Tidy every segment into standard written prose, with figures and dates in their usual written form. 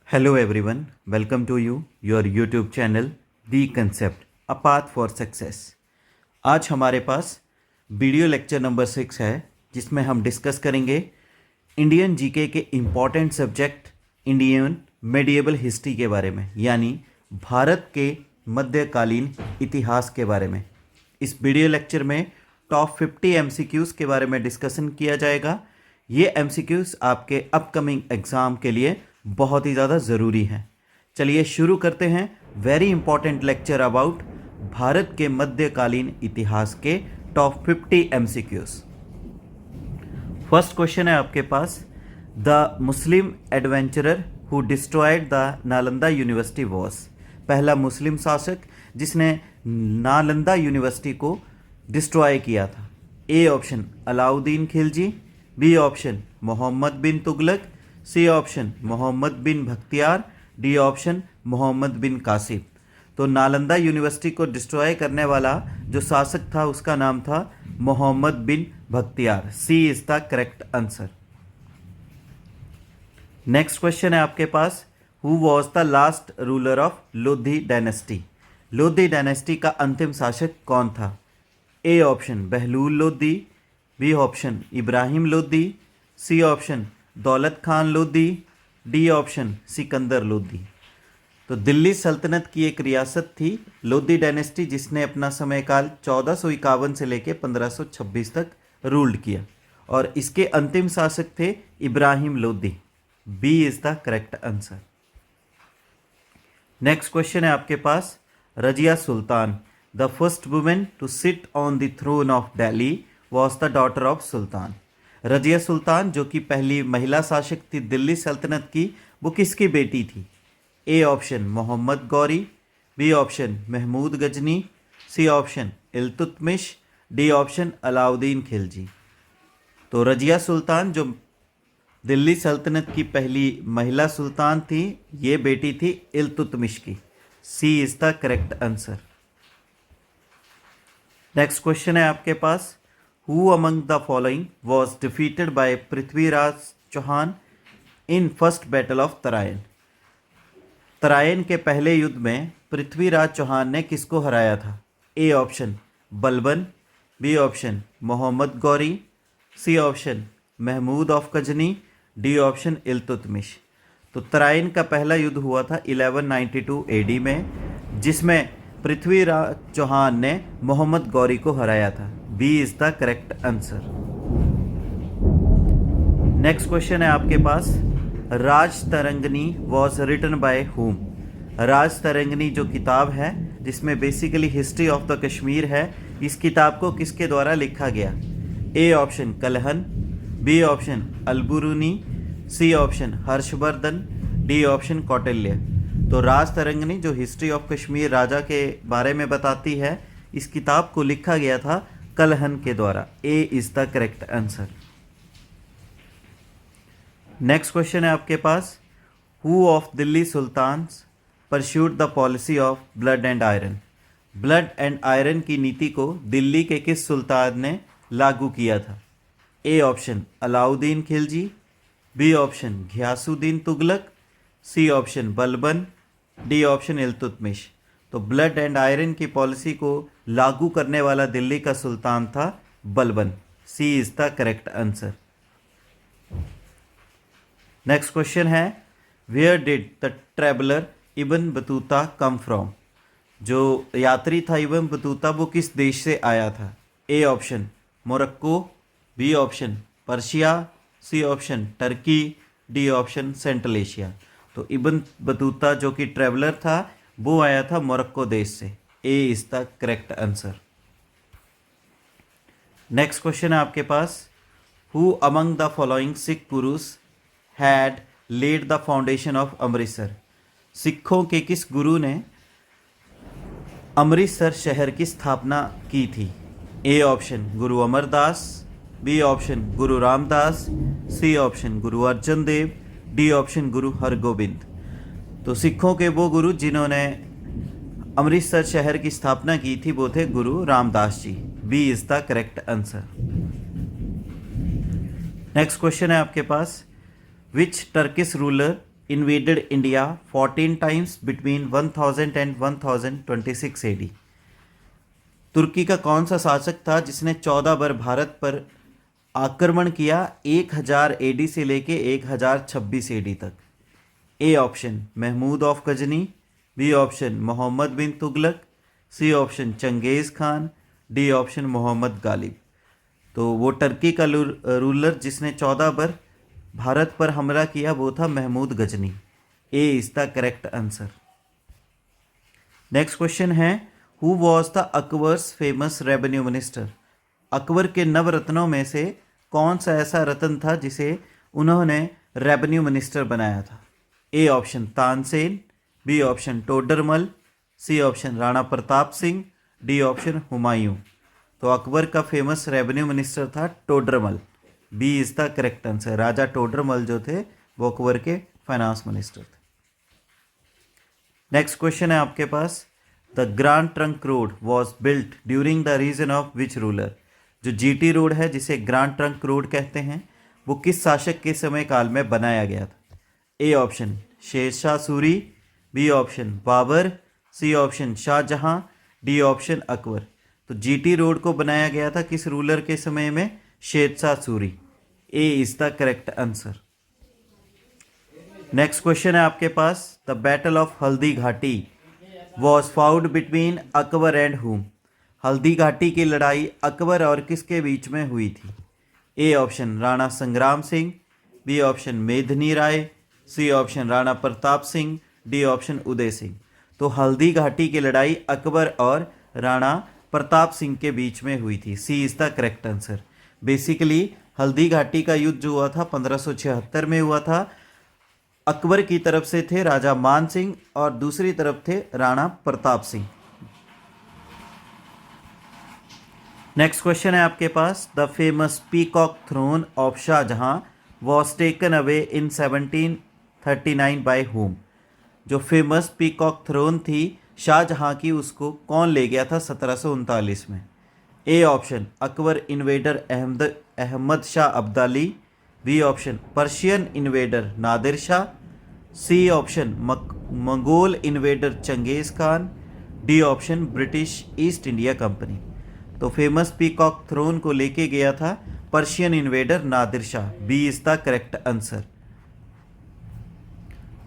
Hello everyone, welcome to your YouTube channel The Concept, A Path for Success। आज हमारे पास video lecture number 6 है जिसमें हम discuss करेंगे इंडियन जीके के important subject Indian medieval history के बारे में, यानी भारत के मध्यकालीन इतिहास के बारे में। इस वीडियो लेक्चर में टॉप 50 MCQs के बारे में डिस्कशन किया जाएगा। ये MCQs आपके अपकमिंग एग्ज़ाम के लिए बहुत ही ज़्यादा ज़रूरी है। चलिए शुरू करते हैं very important lecture about Bharat के मध्यकालीन इतिहास के टॉप 50 MCQs। फर्स्ट क्वेश्चन है आपके पास, the Muslim adventurer who destroyed the Nalanda university was. पहला मुस्लिम शासक जिसने नालंदा यूनिवर्सिटी को डिस्ट्रॉय किया था। A option Alauddin Khilji, B option Mohammad bin Tughlaq, C option Mohammad bin Bakhtiyar, D option Mohammad bin Qasim. तो नालंदा यूनिवर्सिटी को डिस्ट्रॉय करने वाला जो शासक था उसका नाम था Mohammad bin Bakhtiyar. C is the correct answer. Next question है आपके पास, who was the last ruler of Lodhi dynasty. Lodhi dynasty का अंतिम शासक कौन था। A option Bahlul Lodhi, B option Ibrahim Lodhi, C option Daulat Khan Lodhi, D option Sikandar Lodhi. तो दिल्ली सल्तनत की एक रियासत थी लोधी डायनेस्टी, जिसने अपना समयकाल 1451 से लेकर 1526 तक रूल्ड किया, और इसके अंतिम शासक थे Ibrahim Lodhi. B is the correct answer. Next question है आपके पास, Razia Sultan the first women to sit on the throne of Delhi was the daughter of sultan. Razia Sultan जो कि पहली महिला शासक थी दिल्ली सल्तनत की, वो किसकी बेटी थी। A option Mohammad Ghori, B option Mahmud Ghazni, C option Iltutmish, D option Alauddin Khilji. तो रजिया सुल्तान जो दिल्ली सल्तनत की पहली महिला सुल्तान थी, ये बेटी थी इल्तुतमिश की। C is the correct answer. Next question है आपके पास, Who among the following was defeated by Prithviraj Chauhan in first battle of Tarain. Tarain के पहले युद्ध में पृथ्वीराज चौहान ने किसको हराया था। A option Balban, B option Mohammad Ghori, C option Mahmud of Ghazni, D option Iltutmish. तो तराइन का पहला युद्ध हुआ था 1192 AD में, जिसमें पृथ्वीराज चौहान ने मोहम्मद गौरी को हराया था। B is the correct answer. Next question है आपके पास, Raj Tarangini was written by whom. Raj Tarangini जो किताब है जिसमें basically history of the Kashmir है, इस किताब को किसके द्वारा लिखा गया। A option Kalhan, B option Alberuni, C option Harshavardhan, D option Kautilya. तो राज तरंगनी जो हिस्ट्री ऑफ कश्मीर राजा के बारे में बताती है, इस किताब को लिखा गया था कलहन के द्वारा। A is the correct answer. Next question है आपके पास, who of Delhi sultans pursued the policy of blood and iron. Blood and iron की नीति को दिल्ली के किस सुल्तान ने लागू किया था। A option Alauddin Khilji, B option Ghiyasuddin Tughlaq, C option Balban, D option Iltutmish. तो ब्लड एंड आयरन की पॉलिसी को लागू करने वाला दिल्ली का सुल्तान था Balban. C is the correct answer. Next question है, where did the traveller Ibn Battuta come from. जो यात्री था इब्न बतूता, वो किस देश से आया था। A option Morocco, B option Persia, C option Turkey, D option central Asia. तो इब्न बतूता जो कि ट्रैवलर था, वो आया था मोरक्को देश से। A is the correct answer. Next question है आपके पास, who among the following Sikh gurus had laid the foundation of Amritsar. सिखों के किस गुरु ने अमृतसर शहर की स्थापना की थी। A option Guru Amar Das, B option Guru Ramdas, C option Guru Arjan Dev, D option गुरु हरगोबिंद। तो सिखों के वो गुरु जिन्होंने अमृतसर शहर की स्थापना की थी, वो थे Guru Ramdas ji. B is the correct answer. Next question है आपके पास, which Turkish ruler invaded India 14 times between 1000 and 1026 AD? तुर्की का कौन सा शासक था जिसने 14 बार भारत पर आक्रमण किया 1000 एडी से लेके 1026 एडी तक? A option Mahmud of Ghazni, B option Mohammad bin Tughlaq, C option Genghis Khan, D option Mohammad Ghalib. तो वो टर्की का रूलर जिसने 14 बार भारत पर हमला किया वो था Mahmud Ghazni. A is the correct answer. Next question है, who was the Akbar's famous revenue minister? Akbar के नवरत्नों में से कौन सा ऐसा रत्न था जिसे उन्होंने रेवेन्यू मिनिस्टर बनाया था? A option Tansen, B option Todarmal, C option Rana Pratap Singh, D option Humayun. तो अकबर का फेमस रेवेन्यू मिनिस्टर था Todarmal. B is the correct answer. Raja Todarmal जो थे वो अकबर के फाइनेंस मिनिस्टर थे। नेक्स्ट क्वेश्चन है आपके पास, the Grand Trunk Road was built during the reason of which ruler? जो जीटी रोड है जिसे ग्रैंड ट्रंक रोड कहते हैं वो किस शासक के समय काल में बनाया गया था? A option Sher Shah Suri, B option Babur, C option Shah Jahan, D option Akbar. तो जीटी रोड को बनाया गया था किस रूलर के समय में? Sher Shah Suri. A is the correct answer. Next question है आपके पास, the battle of Haldi Ghati was fought between Akbar and whom? Haldi घाटी की लड़ाई अकबर और किसके बीच में हुई थी? ए ऑप्शन राणा संग्राम Singh, B option Medini Rai, C option Rana Pratap Singh, D option Uday Singh. तो हल्दी घाटी की लड़ाई अकबर और राणा प्रताप सिंह के बीच में हुई थी। C is the correct answer. Basically Haldi Ghati का युद्ध जो हुआ था 1576 में हुआ था। अकबर की तरफ से थे राजा मान सिंह और दूसरी तरफ थे राणा प्रताप सिंह। नेक्स्ट क्वेश्चन है आपके पास, the famous peacock throne of Shahjahan was taken away in 1739 by whom? जो फेमस पीकॉक थ्रोन थी शाहजहां की उसको कौन ले गया था 1739 में? A option Akbar invader Ahmad Shah Abdali, B option Persian invader Nadir Shah, C option Mongol invader Genghis Khan, D option British East India Company. तो फेमस पीकॉक थ्रोन को लेके गया था Persian invader Nadir Shah. B is the correct answer.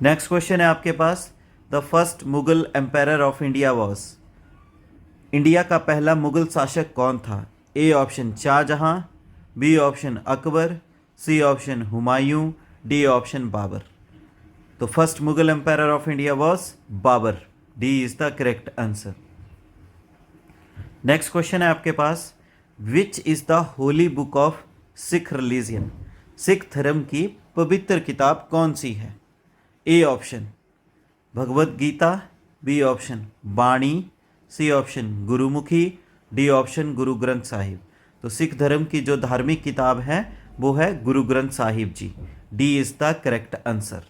Next question है आपके पास, the first Mughal empire of India was? India का पहला मुगल शासक कौन था? A option Shahjahan, B option Akbar, C option Humayun, D option Babur. तो first Mughal empire of India was Babur. D is the correct answer. Next question है आपके पास, which is the holy book of Sikh religion? Sikh धर्म की पवित्र किताब कौन सी है? A option Bhagavad Gita, B option Bani, C option Gurmukhi, D option Guru Granth Sahib. तो सिख धर्म की जो धार्मिक किताब है वो है Guru Granth Sahib ji. D is the correct answer.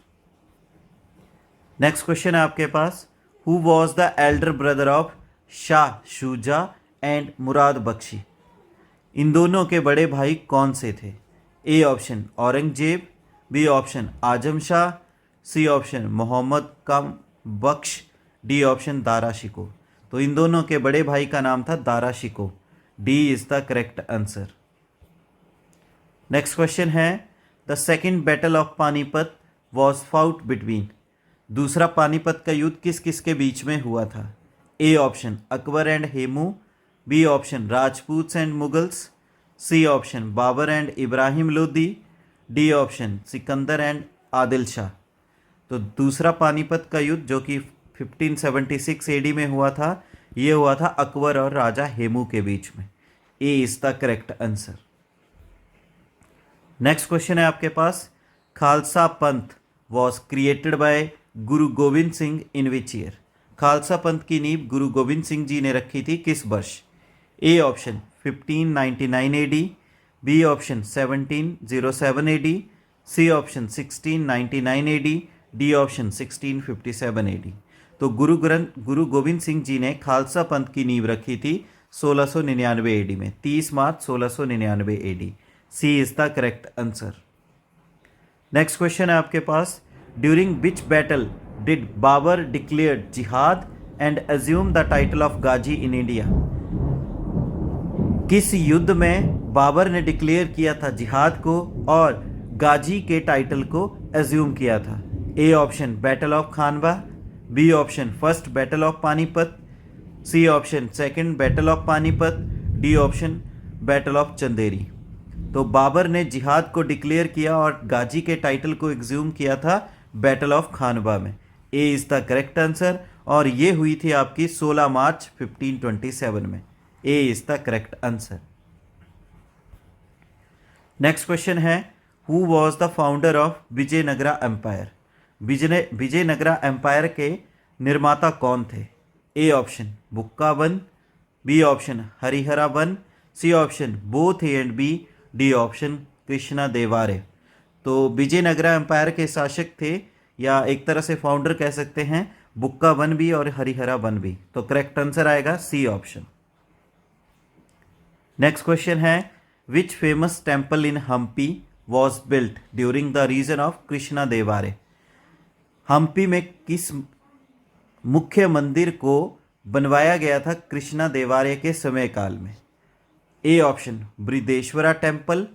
Next question है आपके पास, who was the elder brother of Shah Shuja and Murad Bakhshi? इन दोनों के बड़े भाई कौन से थे? A option Aurangzeb, B option Azam Shah, C option Mohammad Kam Bakhsh, D option Dara Shikoh. तो इन दोनों के बड़े भाई का नाम था Dara Shikoh. D is the correct answer. Next question है, the second battle of Panipat was fought between? दूसरा पानीपत का युद्ध किस किस के बीच में हुआ था? A option Akbar and Hemu, B option Rajputs and Mughals, C option Babur and Ibrahim Lodi, D option Sikandar and Adil Shah. तो दूसरा पानीपत का युद्ध जो कि 1576 एडी में हुआ था, ये हुआ था अकबर और राजा हेमू के बीच में। A is the correct answer. Next question है आपके पास, Khalsa Panth was created by Guru Gobind Singh in which year? Khalsa Panth की नींव गुरु गोविंद सिंह जी ने रखी थी किस वर्ष? A option 1599 AD, B option 1707 AD, C option 1699 AD, D option 1657 AD. तो गुरु गोविंद सिंह जी ने खालसा पंथ की नींव रखी थी 1699 एडी में, 30 मार्च 1699 AD. C is the correct answer. Next question है आपके पास, during which battle did Babur declare jihad and assume the title of Ghazi in India? किस युद्ध में बाबर ने डिक्लेयर किया था जिहाद को और गाजी के टाइटल को एज्यूम किया था? A option battle of Khanwa, B option first battle of Panipat, C option second battle of Panipat, D option battle of Chanderi. तो बाबर ने जिहाद को डिक्लेयर किया और गाजी के टाइटल को एग्ज्यूम किया था बैटल ऑफ खानवा में। A is the correct answer और ये हुई थी आपकी 16 मार्च 1527 में। A is the correct answer. Next question है, who was the founder of Vijayanagara empire? Vijayanagara empire के निर्माता कौन थे? A option Bukka one, B option Harihara one, C option both A and B, D option Krishna Devaraya. तो विजयनगरा एम्पायर के शासक थे या एक तरह से फाउंडर कह सकते हैं बुक्का वन भी और हरिहरा वन भी। तो करेक्ट आंसर आएगा सी ऑप्शन। नेक्स्ट क्वेश्चन है, which famous temple in Hampi was built during the reason of Krishna Devaraya? Hampi में किस मुख्य मंदिर को बनवाया गया था कृष्णा देवारे के समय काल में? A option Brihadeeswara temple,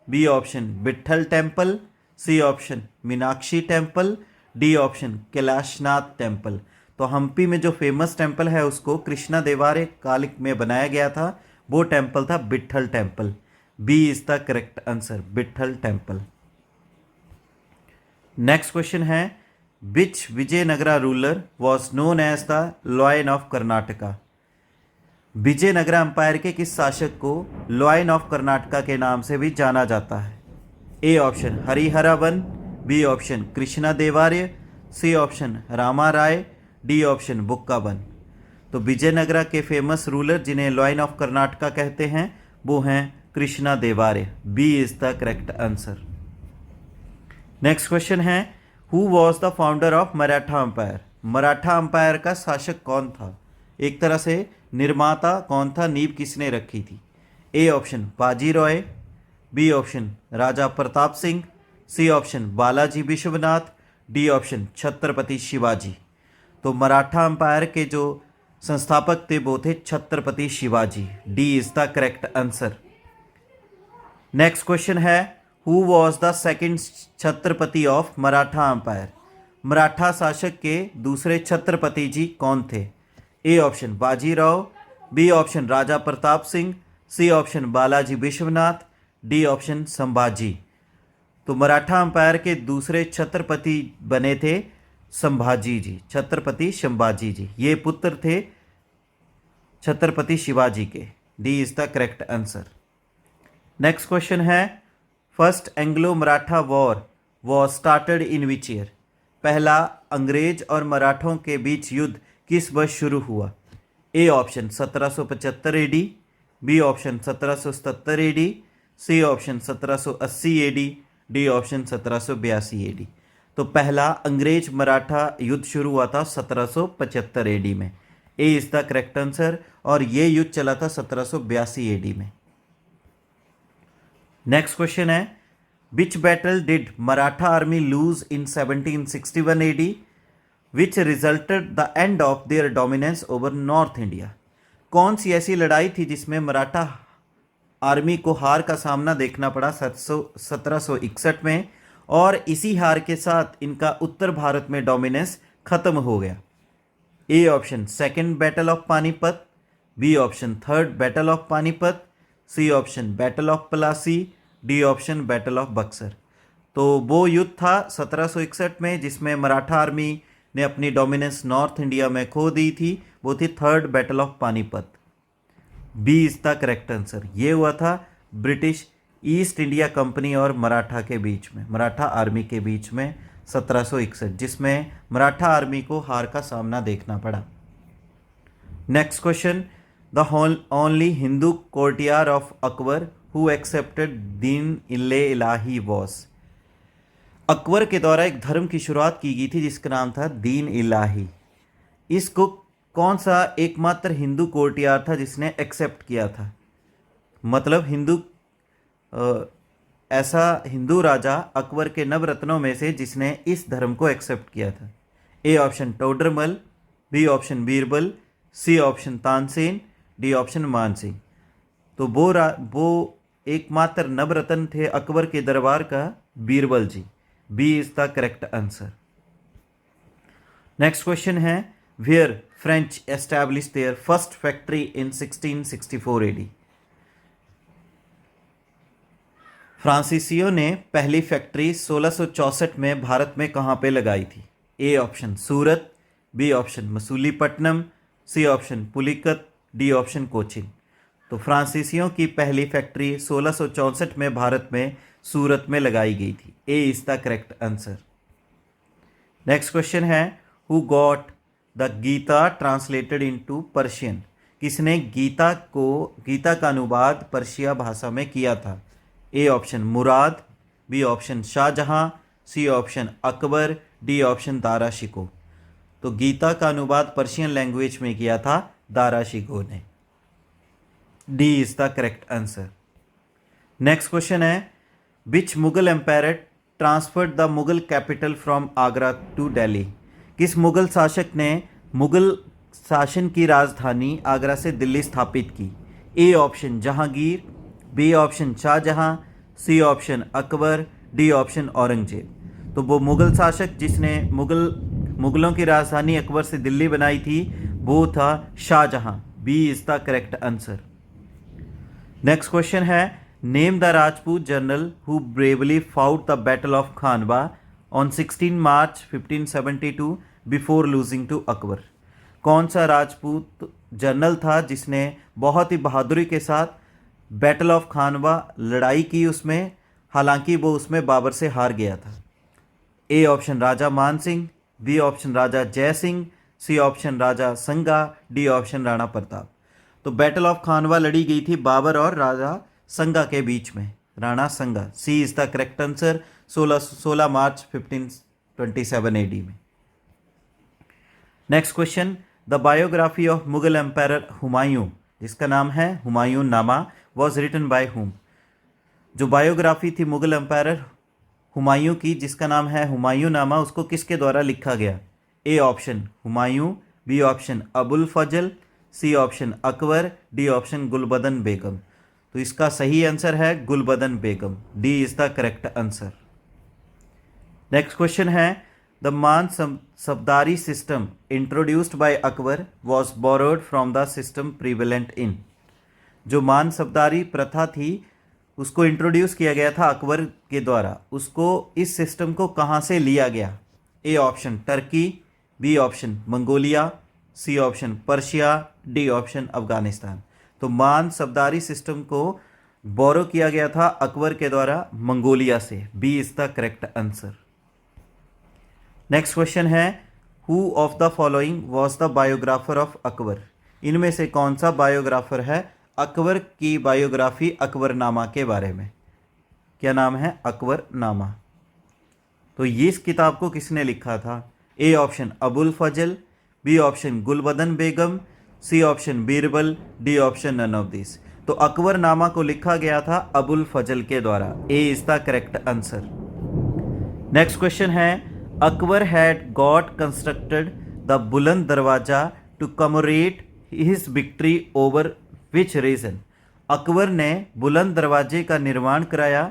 B option Vitthal temple, C option Meenakshi temple, D option Kailasanatha temple. तो हम्पी में जो फेमस टेम्पल है उसको कृष्णा देवारे काल में बनाया गया था, वो टेम्पल था Vitthal temple. B is the correct answer, Vitthal temple. Next question है, which Vijayanagara ruler was known as the lion of Karnataka? Vijayanagara empire के किस शासक को लॉयन ऑफ कर्नाटका के नाम से भी जाना जाता है? A option Harihara one, B option Krishna Devaraya, C option Rama Raya, D option Bukka one. तो विजयनगरा के फेमस रूलर जिन्हें लॉयन ऑफ कर्नाटका कहते हैं वो हैं Krishna Devaraya. B is the correct answer. Next question है, who was the founder of Maratha empire? Maratha empire का शासक कौन था? एक तरह से निर्माता कौन था, नींव किसने रखी थी? A option Baji Rao, B option Raja Pratap Singh, C option Balaji Vishwanath, D option Chhatrapati Shivaji. तो मराठा एम्पायर के जो संस्थापक थे वो थे Chhatrapati Shivaji. D is the correct answer. Next question है, who was the second Chhatrapati of Maratha empire? Maratha शासक के दूसरे छत्रपति जी कौन थे? A option Bajirao, B option Raja Pratap Singh, C option Balaji Vishwanath, D option Sambhaji. तो मराठा एम्पायर के दूसरे छत्रपति बने थे संभाजी जी, छत्रपति संभाजी जी। ये पुत्र थे छत्रपति शिवाजी के। D is the correct answer. Next question है, first Anglo Maratha war was started in which year? पहला अंग्रेज और मराठों के बीच युद्ध किस वर्ष शुरू हुआ? A option 1775 AD, B option 1777 AD, C option 1780 AD, D option 1782 AD. तो पहला अंग्रेज मराठा युद्ध शुरू हुआ था 1775 एडी में। A is the correct answer और ये युद्ध चला था 1782 एडी में। नेक्स्ट क्वेश्चन है, which battle did Maratha army lose in 1761 AD which resulted the end of their dominance over north India? कौन सी ऐसी लड़ाई थी जिसमें मराठा आर्मी को हार का सामना देखना पड़ा 1761 में और इसी हार के साथ इनका उत्तर भारत में डोमिनेंस खत्म हो गया? A option second battle of Panipat, B option third battle of Panipat, C option battle of Plassey, D option battle of Buxar. तो वो युद्ध था 1761 में जिसमें मराठा आर्मी ने अपनी डोमिनेंस नॉर्थ इंडिया में खो दी थी, वो थी third battle of Panipat. B is the correct answer. ये हुआ था ब्रिटिश ईस्ट इंडिया कंपनी और मराठा के बीच में, मराठा आर्मी के बीच में 1761, जिसमें मराठा आर्मी को हार का सामना देखना पड़ा। Next question, the only Hindu courtier of Akbar who accepted Din Ilahi was? Akbar के द्वारा एक धर्म की शुरुआत की गई थी जिसका नाम था दीन इलाही। इसको कौन सा एकमात्र हिंदू कोर्टियार था जिसने एक्सेप्ट किया था? मतलब हिंदू ऐसा हिंदू राजा अकबर के नवरत्नों में से जिसने इस धर्म को एक्सेप्ट किया था? A option Todarmal, B option Birbal, C option Tansen, D option Mansingh. तो वो एकमात्र नवरत्न थे अकबर के दरबार का Birbal ji. B is the correct answer. Next question है, where French establish their first factory in 1664 AD? फ्रांसीसियों ने पहली फैक्ट्री 1664 में भारत में कहाँ पे लगाई थी? A option Surat, B option Masulipatnam, C option Pulicat, D option Cochin. तो फ्रांसीसियों की पहली फैक्ट्री 1664 में भारत में सूरत में लगाई गई थी। A is the correct answer. Next question है, who got the Gita translated into Persian? किसने गीता का अनुवाद पर्शिया भाषा में किया था? A option Murad, B option Shahjahan, C option Akbar, D option Dara Shikoh. तो गीता का अनुवाद पर्शियन लैंग्वेज में किया था दारा शिकोह ने। D is the correct answer. Next question है, which Mughal empire transferred the Mughal capital from Agra to Delhi? किस मुगल शासक ने मुगल शासन की राजधानी आगरा से दिल्ली स्थापित की? A option Jahangir, B option Shahjahan, C option Akbar, D option Aurangzeb. तो वो मुगल शासक जिसने मुगलों की राजधानी अकबर से दिल्ली बनाई थी वो था Shahjahan. B is the correct answer. Next question है, name the Rajput general who bravely fought the battle of Khanwa on 16 March 1572 before losing to Akbar? कौन सा राजपूत जनरल था जिसने बहुत ही बहादुरी के साथ बैटल ऑफ खानवा लड़ाई की उसमें, हालांकि वो उसमें बाबर से हार गया था? ए ऑप्शन राजा मान सिंह, बी ऑप्शन राजा जय सिंह, सी ऑप्शन राजा संगा, डी ऑप्शन राणा प्रताप। तो बैटल ऑफ खानवा लड़ी गई थी बाबर और राजा संगा के बीच में, Rana Sanga. C is the correct answer. 16 मार्च 1527 एडी में। Next question, the biography of Mughal empire Humayun, जिसका नाम है हुमायूं नामा, वॉज रिटन बाय हुम? जो बायोग्राफी थी मुगल एम्पायर हुमायूं की जिसका नाम है हुमायूं नामा, उसको किसके द्वारा लिखा गया? A option Humayun, B option Abul Fazal, C option Akbar, D option Gulbadan Begum. तो इसका सही आंसर है Gulbadan Begum. D is the correct answer. Next question है, the Mansabdari system introduced by Akbar was borrowed from the system prevalent in? जो मान सब्दारी प्रथा थी उसको इंट्रोड्यूस किया गया था अकबर के द्वारा, उसको इस सिस्टम को कहाँ से लिया गया? A option Turkey, B option Mongolia, C option Persia, D option Afghanistan. तो मान सब्दारी सिस्टम को बोरो किया गया था अकबर के द्वारा मंगोलिया से। B is the correct answer. Next question है, who of the following was the biographer of Akbar? इनमें से कौन सा बायोग्राफर है अकबर की बायोग्राफी अकबरनामा के बारे में? क्या नाम है? अकबरनामा। तो ये इस किताब को किसने लिखा था? A option Abul Fazl, B option Gulbadan Begum, C option Birbal, D option none of this. तो अकबरनामा को लिखा गया था अबुल फजल के द्वारा। A is the correct answer. Next question है, Akbar had got constructed the Buland Darwaza to commemorate his victory over which region? Akbar ने बुलंद दरवाजे का निर्माण कराया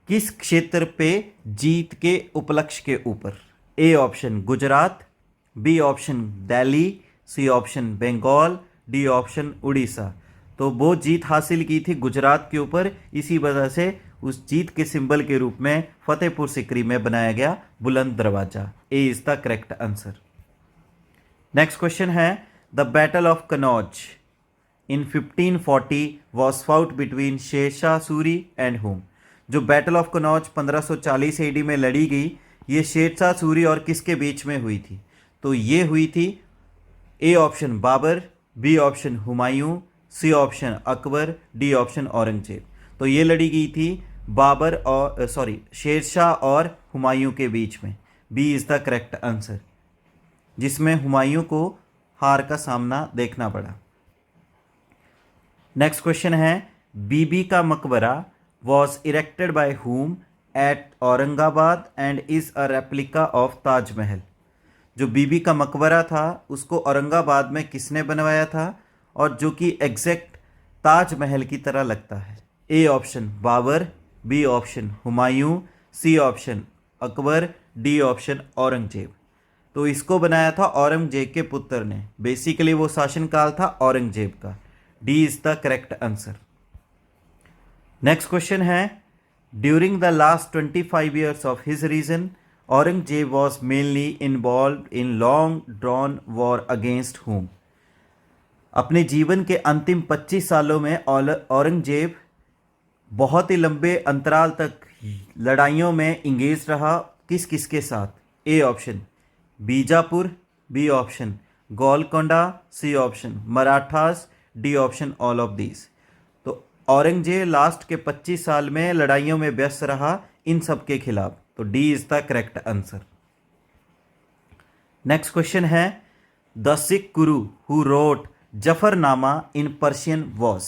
किस क्षेत्र पे जीत के उपलक्ष्य के ऊपर? A option Gujarat, B option Delhi, C option Bengal, D option Orissa. तो वो जीत हासिल की थी गुजरात के ऊपर, इसी वजह से उस जीत के सिंबल के रूप में फतेहपुर सीकरी में बनाया गया Buland Darwaza. A is the correct answer. Next question है, the battle of Kannauj in 1540 was fought between Sher Shah Suri and whom? जो बैटल ऑफ कनौज 1540 एडी में लड़ी गई, ये शेरशाह सूरी और किसके बीच में हुई थी? तो ये हुई थी A option Babur, B option Humayun, C option Akbar, D option Aurangzeb. तो ये लड़ी गई थी बाबर और शेरशाह और हुमायूं के बीच में। B is the correct answer, जिसमें हुमायूं को हार का सामना देखना पड़ा। नेक्स्ट क्वेश्चन है, बीबी का मकबरा was erected by whom at Aurangabad and is a replica of Taj Mahal. जो बीबी का मकबरा था उसको औरंगाबाद में किसने बनवाया था और जो कि एग्जैक्ट ताज महल की तरह लगता है। A option Babur, B option Humayun, C option Akbar, D option Aurangzeb. तो इसको बनाया था औरंगजेब के पुत्र ने। बेसिकली वो शासनकाल था औरंगजेब का। D is the correct answer. Next question है, during the last 25 years of his region Aurangzeb was mainly involve in long drawn war against whom। अपने जीवन के अंतिम 25 सालों में औरंगजेब बहुत ही लंबे अंतराल तक लड़ाइयों में इंगेज रहा। किस किस के साथ। A option Bijapur, B option Golconda, C option Marathas, D option all of these. तो औरंगजेब लास्ट के 25 साल में लड़ाइयों में व्यस्त रहा इन सब के खिलाफ। तो D is the correct answer. Next question है, the Sikh Guru who wrote Zafarnama in Persian was.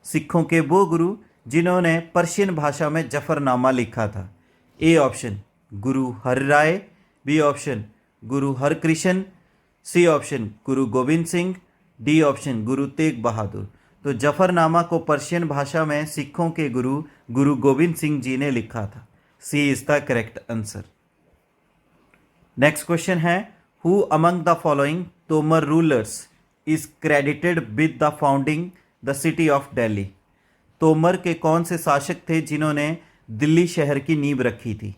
सिखों के वो गुरु जिन्होंने पर्शियन भाषा में जफरनामा लिखा था। A option Guru Harirai, B option Guru Harkrishna, C option Guru Gobind Singh, D option Guru Tegh Bahadur. तो जफरनामा को पर्शियन भाषा में सिखों के गुरु गुरु गोविंद सिंह जी ने लिखा था। C is the correct answer. Next question है, who among the following Tomar rulers is credited with the founding the city of Delhi. Tomar के कौन से शासक थे जिन्होंने दिल्ली शहर की नींव रखी थी।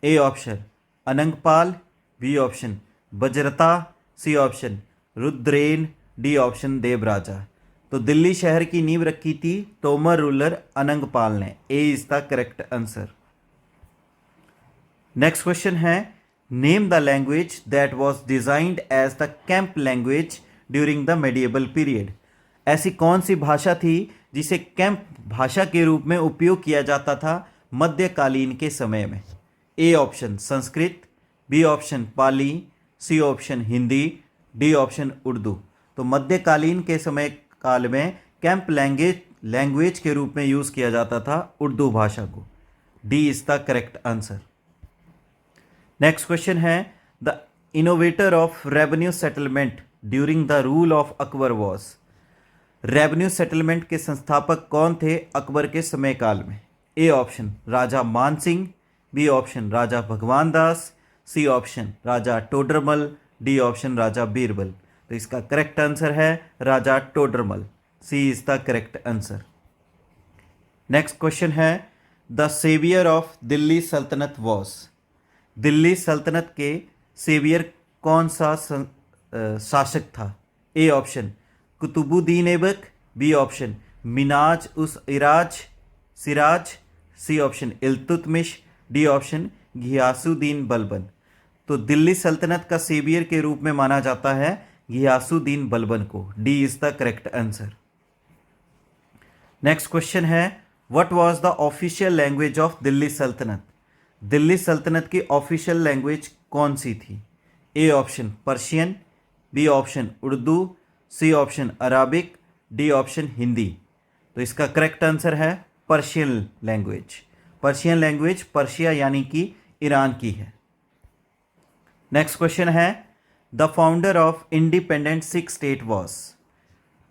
A option Anangpal, B option Bajrata, C option Rudren, D option Devaraja. तो दिल्ली शहर की नींव रखी थी तोमर रूलर अनंगपाल ने। A is the correct answer. Next question है, name the language that was designed as the camp language during the medieval period. ऐसी कौन सी भाषा थी जिसे कैंप भाषा के रूप में उपयोग किया जाता था मध्यकालीन के समय में। A option Sanskrit, B option Pali, C option Hindi, D option Urdu. तो मध्यकालीन के समय काल में कैंप लैंग्वेज के रूप में यूज़ किया जाता था उर्दू भाषा को। D is the correct answer. Next question है, the innovator of revenue settlement during the rule of Akbar was. Revenue settlement के संस्थापक कौन थे अकबर के समय काल में। ए ऑप्शन राजा मान Singh, B option Raja Bhagwan Das, C option Raja Todarmal, D option Raja Birbal. तो इसका करेक्ट आंसर है Raja Todarmal. C is the correct answer. Next question है, the saviour of Delhi Sultanate was. Delhi सल्तनत के सेवियर कौन सा शासक था। A option Qutubuddin Aibak, B option Minhaj us Iraj Siraj, C option Iltutmish, D option Ghiyasuddin Balban. तो दिल्ली सल्तनत का सेवियर के रूप में माना जाता है घियासुद्दीन बलबन को। D is the correct answer. Next question है, what was the official language of Delhi Sultanate. Delhi सल्तनत की ऑफिशियल लैंग्वेज कौन सी थी। A option Persian, B option Urdu, C option Arabic, D option Hindi. तो इसका करेक्ट आंसर है Persian language. Persian language Persia यानी कि ईरान की है। नेक्स्ट क्वेश्चन है, the founder of independent Sikh state was.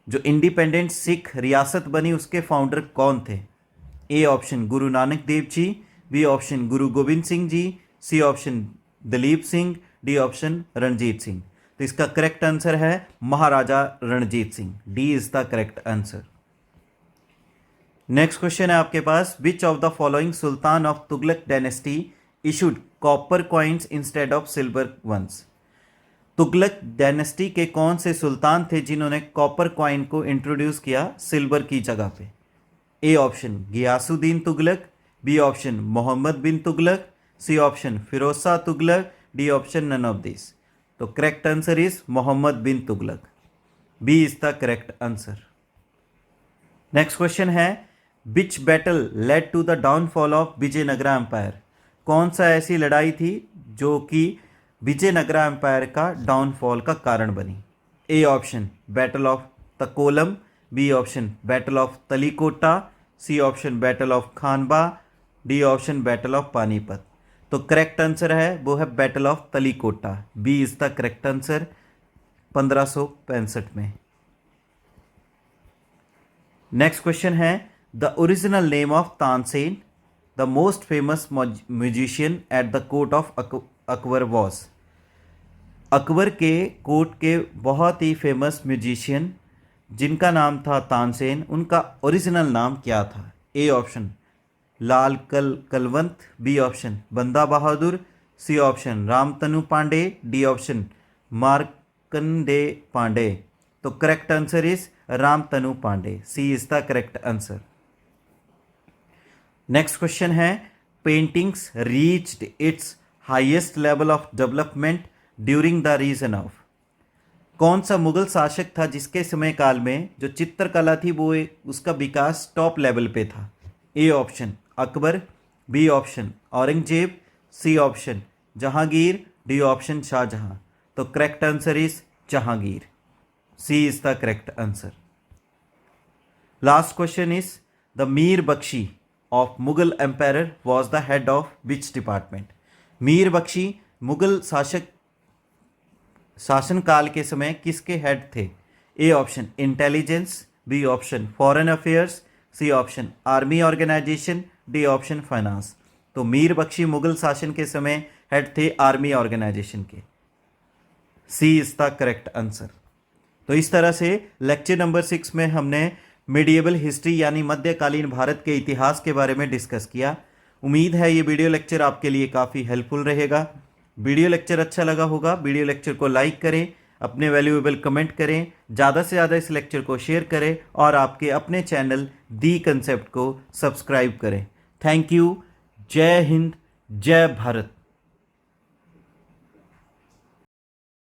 जो इंडिपेंडेंट सिख रियासत बनी उसके फाउंडर कौन थे। A option Guru Nanak Dev ji, B option Guru Gobind Singh ji, C option Dalip Singh, D option Ranjit Singh. तो इसका करेक्ट आंसर है Maharaja Ranjit Singh. D is the correct answer. Next question है आपके पास, which of the following sultan of Tughlaq dynasty issued copper coins instead of silver ones. Tughlaq dynasty के कौन से सुल्तान थे जिन्होंने कॉपर कॉइन को इंट्रोड्यूस किया सिल्वर की जगह पे। A option Ghiyasuddin Tughlaq, B option Mohammad bin Tughlaq, C option Firoz Shah Tughlaq, D option none of this. तो correct answer is Mohammad bin Tughlaq. B is the correct answer. Next question है, which battle led to the downfall of Vijayanagara empire. कौन सा ऐसी लड़ाई थी जो कि विजयनगरा एम्पायर का डाउनफॉल का कारण बनी। A option battle of Takkolam, B option battle of Talikota, C option battle of Khanwa, D option battle of Panipat. तो करेक्ट आंसर है वो है battle of Talikota. B is the correct answer 1565 में। नेक्स्ट क्वेश्चन है the original name of Tansen the most famous musician at the court of Akbar was. Akbar के court के बहुत ही famous musician जिनका नाम था तानसेन, उनका ओरिजिनल नाम क्या था। A option Lal Kalwant, B option Banda Bahadur, C option Ramtanu Pandey, D option Markandey Pandey. तो correct answer is Ramtanu Pandey. C is the correct answer. Next question है paintings reached its highest level of development during the reason of. कौन सा मुगल शासक था जिसके समय काल में जो चित्रकला थी वो उसका विकास टॉप लेवल पे था। A option Akbar, B option Aurangzeb, C option Jahangir, D option Shahjahan. तो correct answer is Jahangir. C is the correct answer. Last question is the Mir Bakhshi of Mughal empire was the head of which department. Mir Bakhshi Mughal शासन काल के समय किसके हेड थे। A option intelligence, B option foreign affairs, C option army organization, D option finance. तो मीर बख्शी मुगल शासन के समय हेड थे आर्मी ऑर्गेनाइजेशन के। सी इज द करेक्ट आंसर। तो इस तरह से लेक्चर नंबर 6 में हमने मिडिएबल हिस्ट्री यानी मध्यकालीन भारत के इतिहास के बारे में डिस्कस किया। उम्मीद है ये वीडियो लेक्चर आपके लिए काफ़ी हेल्पफुल रहेगा। वीडियो लेक्चर अच्छा लगा होगा, वीडियो लेक्चर को लाइक करें, अपने वैल्यूएबल कमेंट करें, ज़्यादा से ज़्यादा इस लेक्चर को शेयर करें और आपके अपने चैनल दी कंसेप्ट को सब्सक्राइब करें। Thank you. जय हिंद, जय भारत।